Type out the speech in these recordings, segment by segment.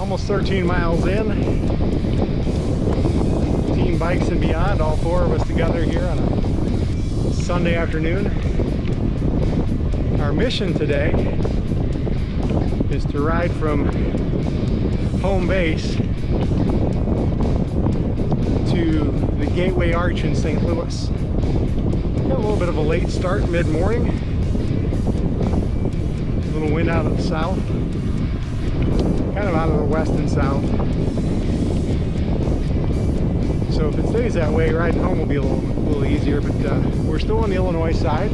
Almost 13 miles in. Team Bikes and Beyond, all four of us together here on a Sunday afternoon. Our mission today is to ride from home base to the Gateway Arch in St. Louis. Got a little bit of a late start mid-morning. A little wind out of the south. Kind of out of the west and south. So if it stays that way, riding home will be a little easier, but we're still on the Illinois side.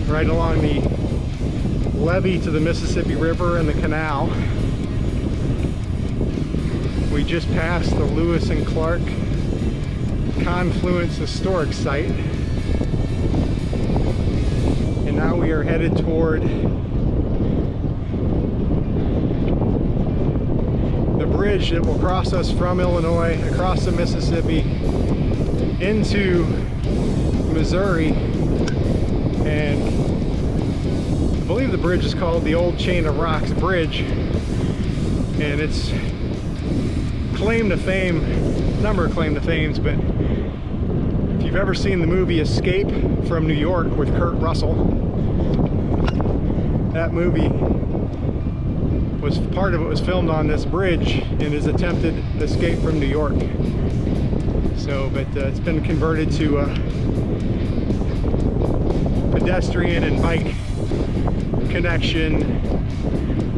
Right along the levee to the Mississippi River and the canal. We just passed the Lewis and Clark Confluence Historic Site. And now we are headed toward the bridge that will cross us from Illinois, across the Mississippi, into Missouri. And I believe the bridge is called the Old Chain of Rocks Bridge. And it's claim to fame, number of claim to fames, but if you've ever seen the movie Escape from New York with Kurt Russell, that movie was part of it was filmed on this bridge in his attempted escape from New York. So, but it's been converted to a pedestrian and bike connection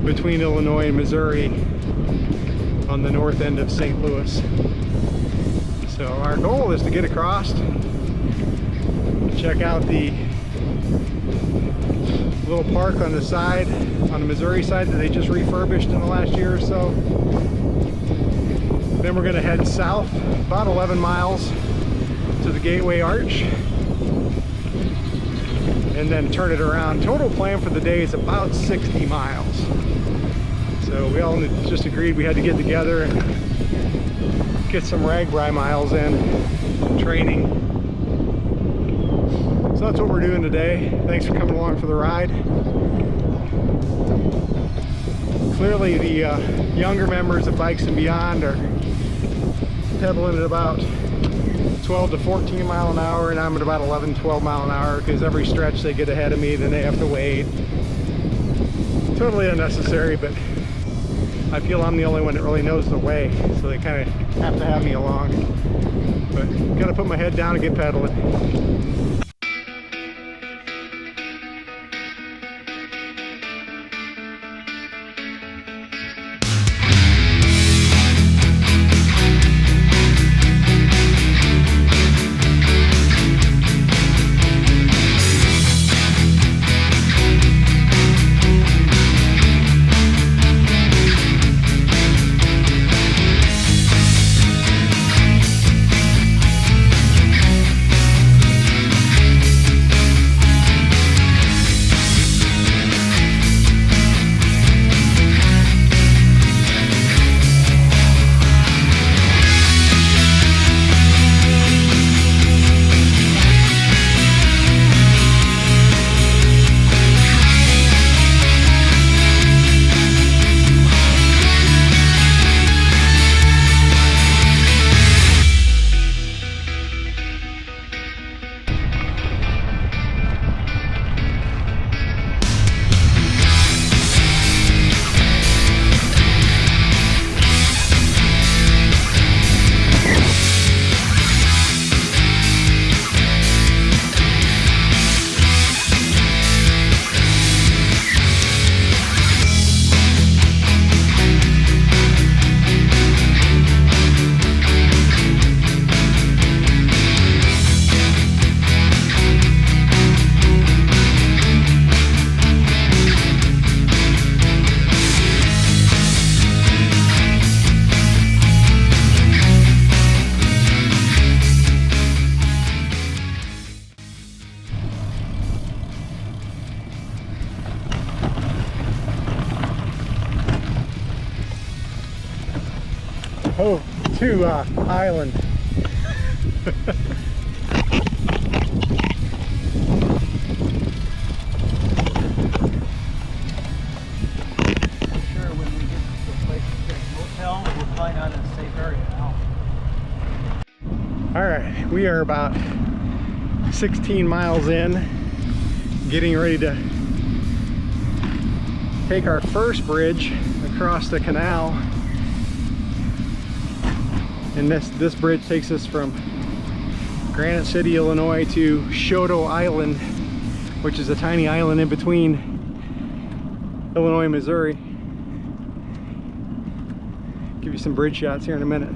between Illinois and Missouri on the north end of St. Louis. So our goal is to get across, check out the little park on the side, on the Missouri side that they just refurbished in the last year or so. Then we're going to head south about 11 miles to the Gateway Arch and then turn it around. Total plan for the day is about 60 miles. So we all just agreed we had to get together and get some RAGBRAI miles in, training. So that's what we're doing today. Thanks for coming along for the ride. Clearly the younger members of Bikes and Beyond are pedaling at about 12 to 14 mile an hour, and I'm at about 11, 12 mile an hour, because every stretch they get ahead of me, then they have to wait. Totally unnecessary, but I feel I'm the only one that really knows the way, so they kind of have to have me along. But gotta put my head down and get pedaling. Oh, to Island. All right, we are about 16 miles in, getting ready to take our first bridge across the canal. And this bridge takes us from Granite City, Illinois to Shoto Island, which is a tiny island in between Illinois and Missouri. Give you some bridge shots here in a minute.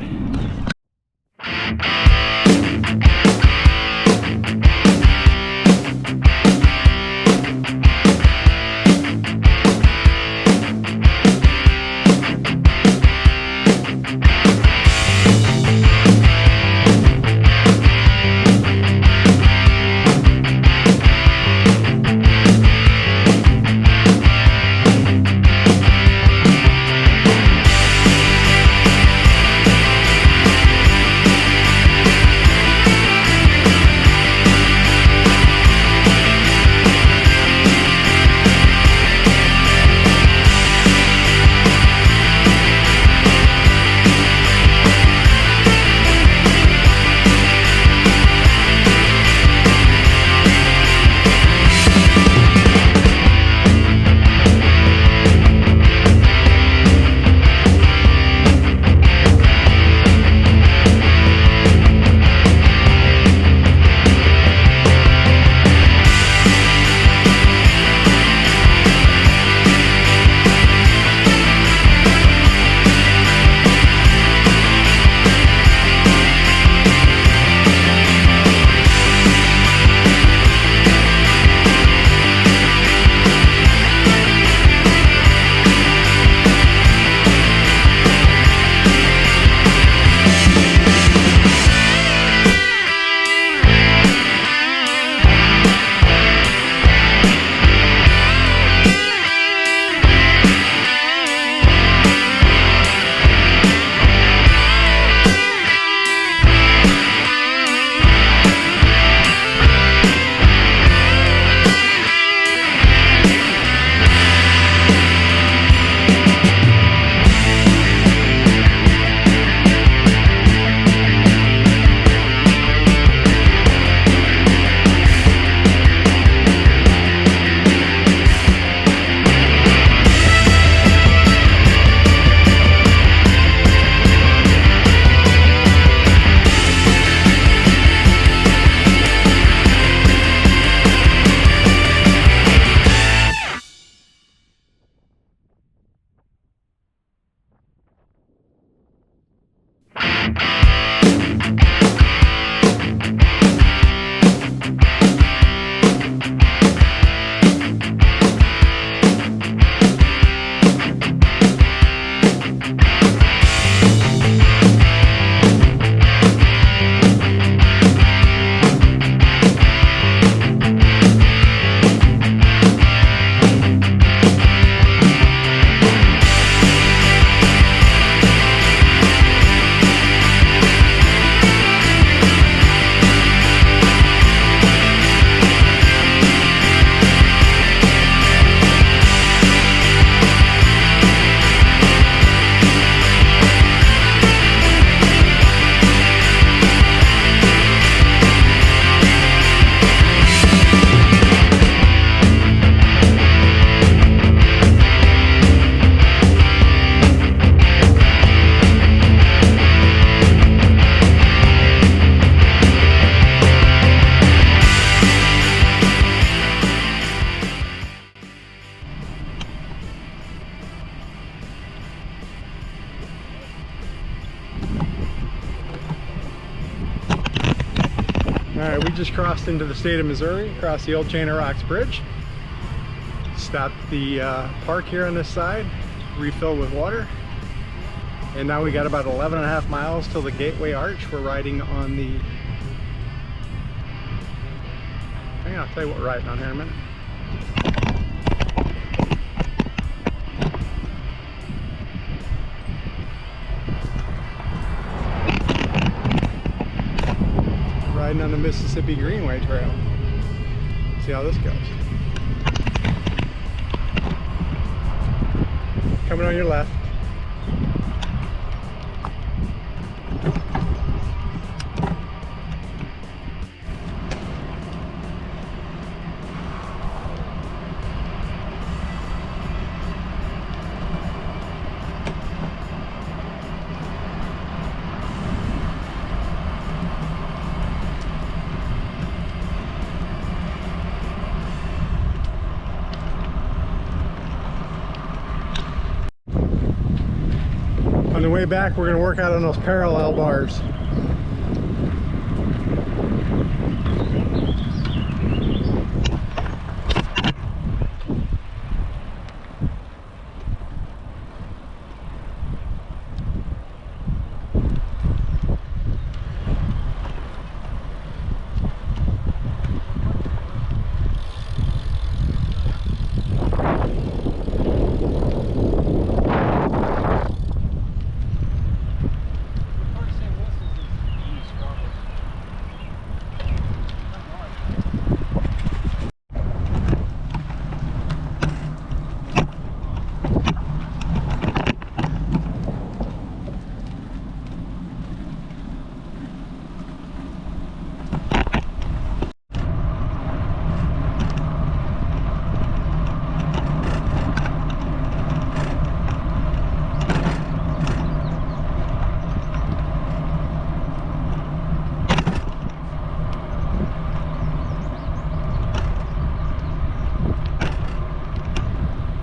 Alright, we just crossed into the state of Missouri, across the old Chain of Rocks Bridge. Stopped at the park here on this side, refilled with water. And now we got about 11.5 miles till the Gateway Arch. We're riding on the... Hang on, I'll tell you what we're riding on here in a minute. Riding on the Mississippi Greenway Trail. See how this goes. Coming on your left. On the way back, we're going to work out on those parallel bars.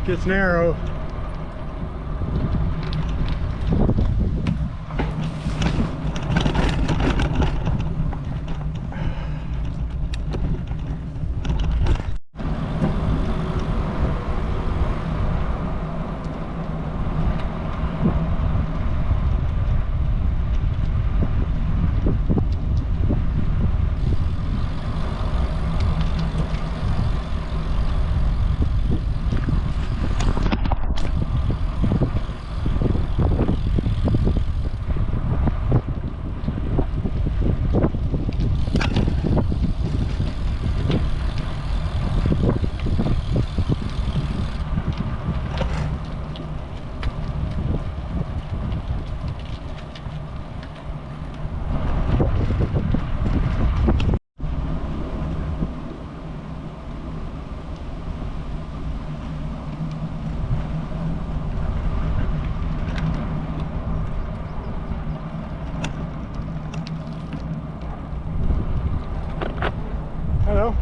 Gets narrow.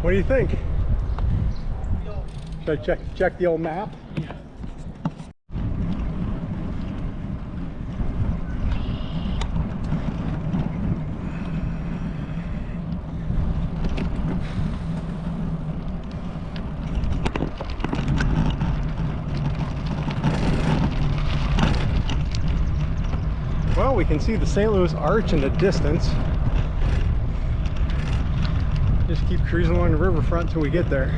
What do you think? Should I check the old map? Yeah. Well, we can see the St. Louis Arch in the distance. Just keep cruising along the riverfront till we get there.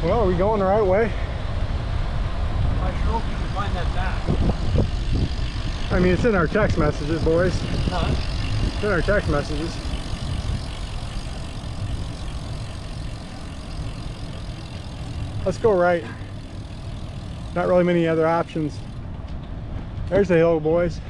Well, are we going the right way? I sure hope you can find that back. I mean, it's in our text messages, boys. Huh? It's in our text messages. Let's go right. Not really many other options. There's the hill, boys.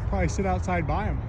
Probably sit outside by them.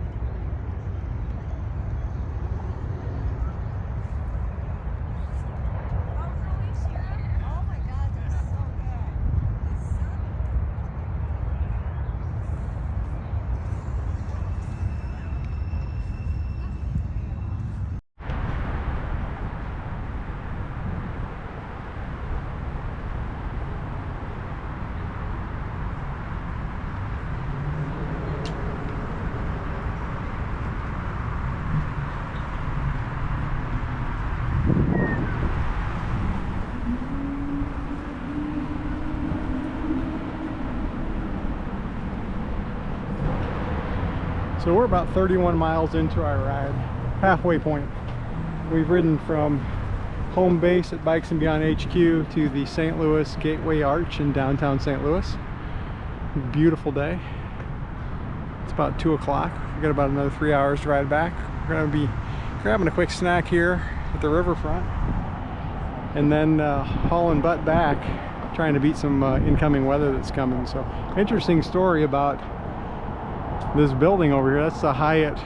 So we're about 31 miles into our ride, halfway point. We've ridden from home base at Bikes and Beyond HQ to the St. Louis Gateway Arch in downtown St. Louis. Beautiful day. It's about 2 o'clock. We've got about another 3 hours to ride back. We're going to be grabbing a quick snack here at the Riverfront and then hauling butt back, trying to beat some incoming weather that's coming. So, interesting story about this building over here. That's the Hyatt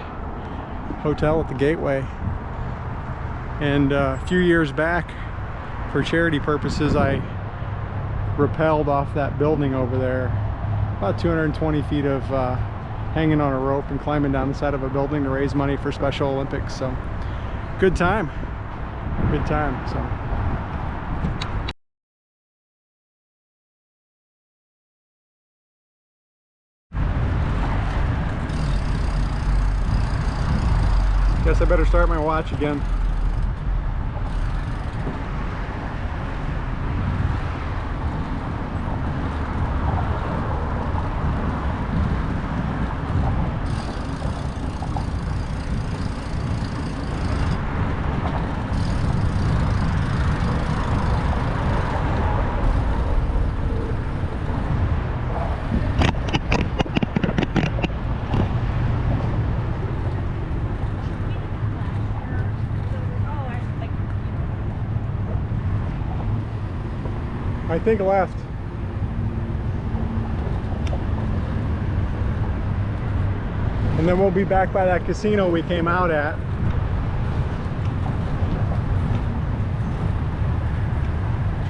Hotel at the Gateway, and a few years back, for charity purposes, I rappelled off that building over there, about 220 feet of hanging on a rope and climbing down the side of a building to raise money for Special Olympics. So good time, so guess I better start my watch again. I think left. And then we'll be back by that casino we came out at.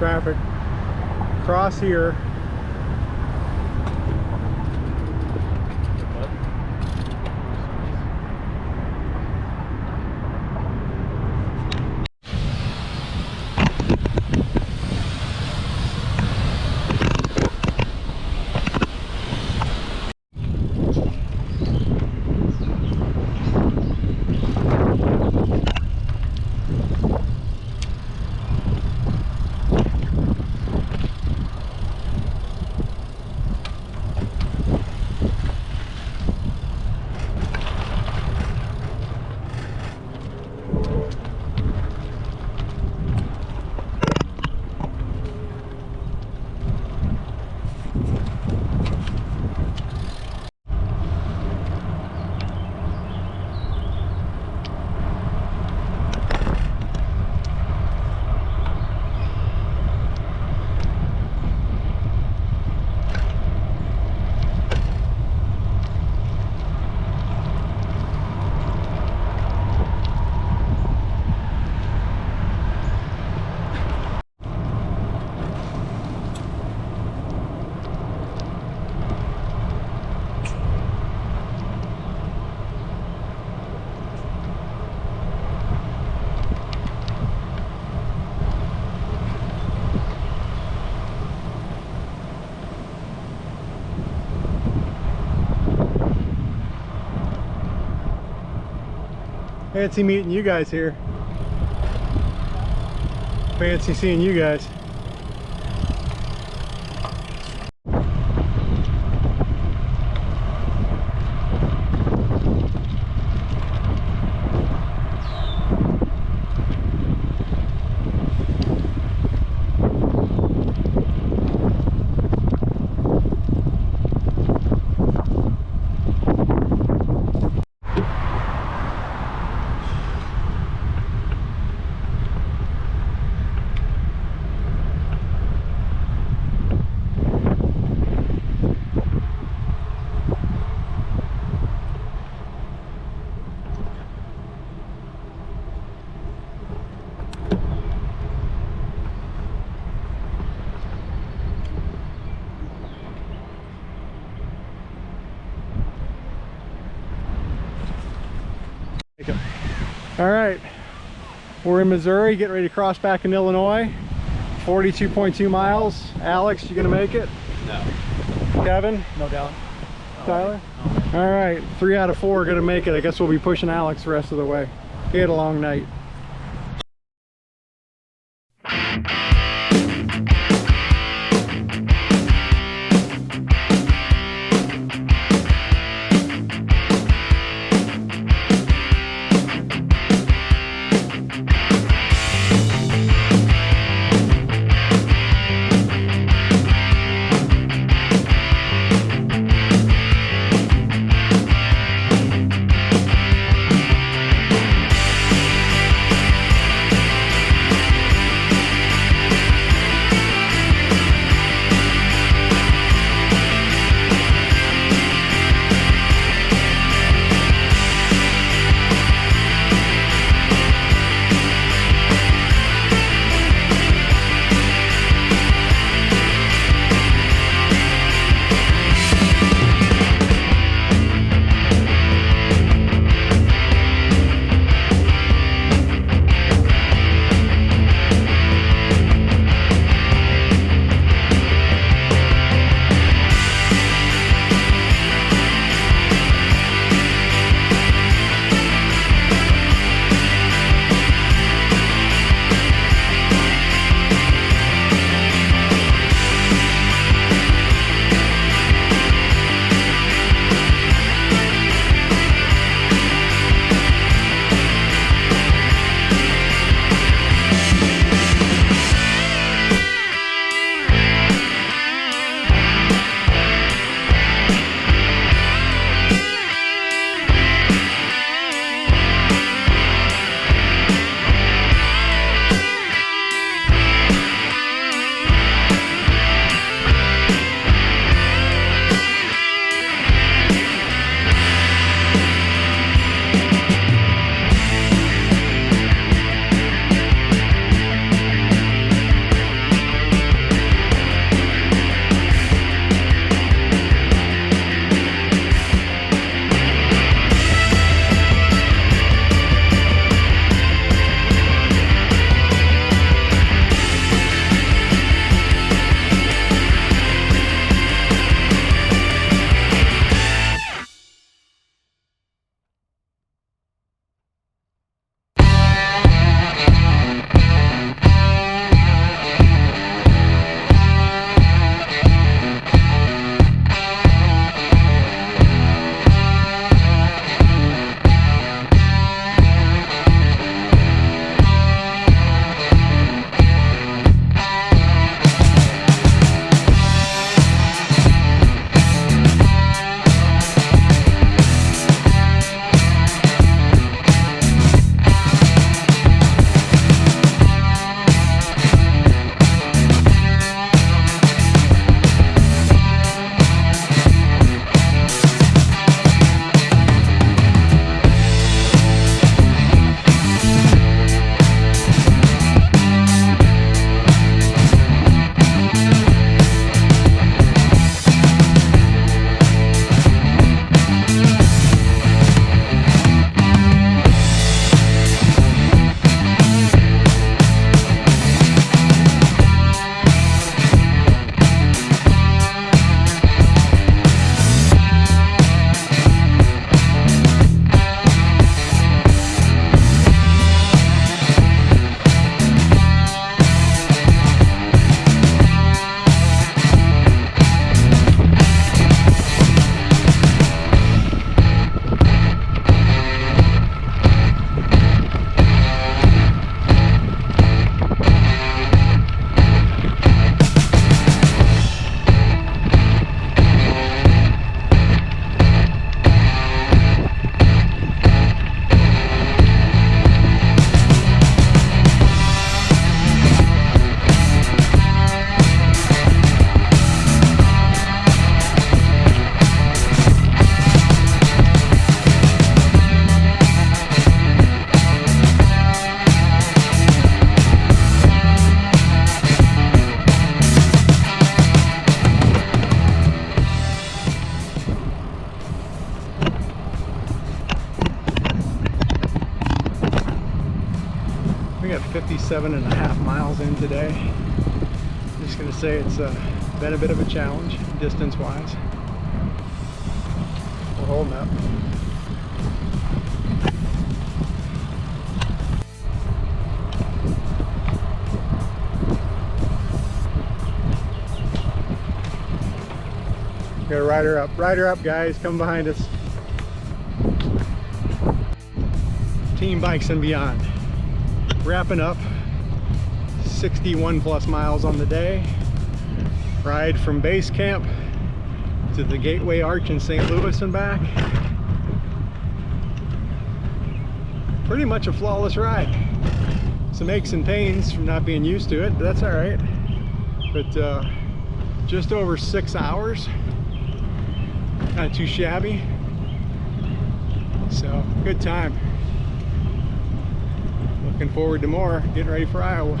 traffic. Cross here. Fancy meeting you guys here. Fancy seeing you guys. All right, we're in Missouri, getting ready to cross back in Illinois. 42.2 miles. Alex, you gonna make it? No. Kevin? No doubt. Tyler? All right, 3 out of 4 are gonna make it. I guess we'll be pushing Alex the rest of the way. He had a long night. got 57.5 miles in today. I'm just gonna say it's been a bit of a challenge distance-wise. We're holding up. Got a rider up guys, come behind us. Team Bikes and Beyond. Wrapping up 61 plus miles on the day. Ride from base camp to the Gateway Arch in St. Louis and back. Pretty much a flawless ride. Some aches and pains from not being used to it, but that's all right. But just over 6 hours. Not too shabby. So, good time. Looking forward to more. Getting ready for Iowa.